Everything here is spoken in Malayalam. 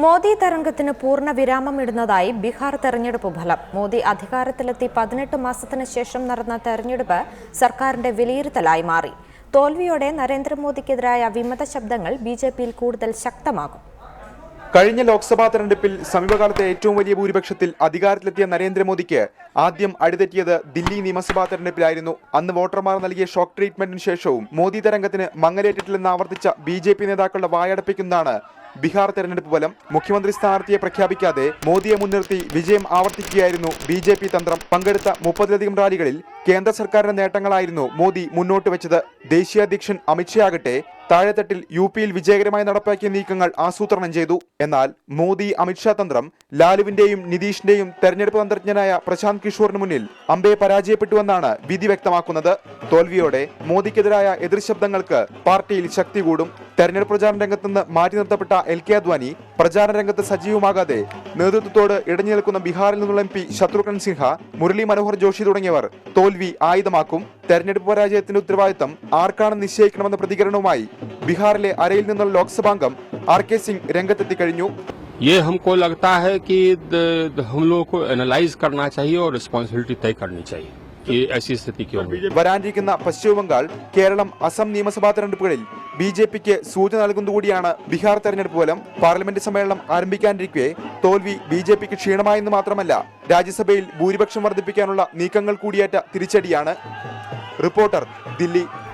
മോദി തരംഗത്തിന് പൂർണ്ണ വിരാമമിടുന്നതായി ബീഹാർ തെരഞ്ഞെടുപ്പ് ഫലം. മോദി അധികാരത്തിലെത്തി 18 മാസത്തിന് ശേഷം നടന്ന തെരഞ്ഞെടുപ്പ് സർക്കാരിന്റെ വിലയിരുത്തലായി മാറി. തോൽവിയോടെ നരേന്ദ്രമോദിക്കെതിരായ വിമത ശബ്ദങ്ങൾ ബിജെപിയിൽ കൂടുതൽ ശക്തമാകും. കഴിഞ്ഞ ലോക്സഭാ തെരഞ്ഞെടുപ്പിൽ സമീപകാലത്തെ ഏറ്റവും വലിയ ഭൂരിപക്ഷത്തിൽ അധികാരത്തിലെത്തിയ നരേന്ദ്രമോദിക്ക് ആദ്യം അടിതെറ്റിയത് ദില്ലി നിയമസഭാ തെരഞ്ഞെടുപ്പിലായിരുന്നു. അന്ന് വോട്ടർമാർ നൽകിയ ഷോക്ക് ട്രീറ്റ്മെന്റിന് ശേഷവും മോദി തരംഗത്തിന് മങ്ങലേറ്റിട്ടില്ലെന്ന് ആവർത്തിച്ച ബിജെപി നേതാക്കളുടെ വായടപ്പിക്കുന്നതാണ് ബീഹാർ തെരഞ്ഞെടുപ്പ് ഫലം. മുഖ്യമന്ത്രി സ്ഥാനാർത്ഥിയെ പ്രഖ്യാപിക്കാതെ മോദിയെ മുൻനിർത്തി വിജയം ആവർത്തിക്കുകയായിരുന്നു ബിജെപി തന്ത്രം. പങ്കെടുത്ത 30ലധികം റാലികളിൽ കേന്ദ്ര സർക്കാരിന്റെ നേട്ടങ്ങളായിരുന്നു മോദി മുന്നോട്ട് വെച്ചത്. ദേശീയ അധ്യക്ഷൻ അമിത്ഷാ ആകട്ടെ താഴെത്തട്ടിൽ യുപിയിൽ വിജയകരമായി നടപ്പാക്കിയ നീക്കങ്ങൾ ആസൂത്രണം ചെയ്തു. എന്നാൽ മോദി അമിത്ഷാ തന്ത്രം ലാലുവിന്റെയും നിതീഷിന്റെയും തെരഞ്ഞെടുപ്പ് തന്ത്രജ്ഞനായ പ്രശാന്ത് കിഷോറിന് മുന്നിൽ അമ്പെ പരാജയപ്പെട്ടുവെന്നാണ് വിധി വ്യക്തമാക്കുന്നത്. തോൽവിയോടെ മോദിക്കെതിരായ എതിർശബ്ദങ്ങൾക്ക് പാർട്ടിയിൽ ശക്തി കൂടും. തെരഞ്ഞെടുപ്പ് പ്രചാരണ രംഗത്തുനിന്ന് മാറ്റി നിർത്തപ്പെട്ട LK അദ്വാനി പ്രചാരണ രംഗത്ത് സജീവമാകാതെ നേതൃത്വത്തോട് ഇടഞ്ഞു നിൽക്കുന്ന ബീഹാറിൽ നിന്നുള്ള MP ശത്രുഘ്നൻ സിൻഹ, മുരളി മനോഹർ ജോഷി തുടങ്ങിയവർ തോൽവി ആയുധമാക്കും. തെരഞ്ഞെടുപ്പ് പരാജയത്തിന്റെ ഉത്തരവാദിത്തം ആർക്കാണെന്ന് നിശ്ചയിക്കണമെന്ന പ്രതികരണവുമായി ബീഹാറിലെ അരയിൽ നിന്നുള്ള ലോക്സഭാംഗം RK സിംഗ് രംഗത്തെത്തി കഴിഞ്ഞു. ये हमको लगता है कि हम लोगों को एनालाइज करना चाहिए और रिस्पांसिबिलिटी तय करनी चाहिए कि ऐसी स्थिति क्यों हुई. വരാനിരിക്കുന്ന പശ്ചിമബംഗാൾ, കേരളം, അസം നിയമസഭാ തെരഞ്ഞെടുപ്പുകളിൽ ബിജെപിക്ക് സൂചന നൽകുന്നതുകൂടിയാണ് ബീഹാർ തെരഞ്ഞെടുപ്പ് ഫലം. പാർലമെന്റ് സമ്മേളനം ആരംഭിക്കാനിരിക്കെ തോൽവി ബിജെപിക്ക് ക്ഷീണമായെന്ന് മാത്രമല്ല, രാജ്യസഭയിൽ ഭൂരിപക്ഷം വർദ്ധിപ്പിക്കാനുള്ള നീക്കങ്ങൾ കൂടിയേറ്റ തിരിച്ചടിയാണ്. റിപ്പോർട്ടർ, ദില്ലി.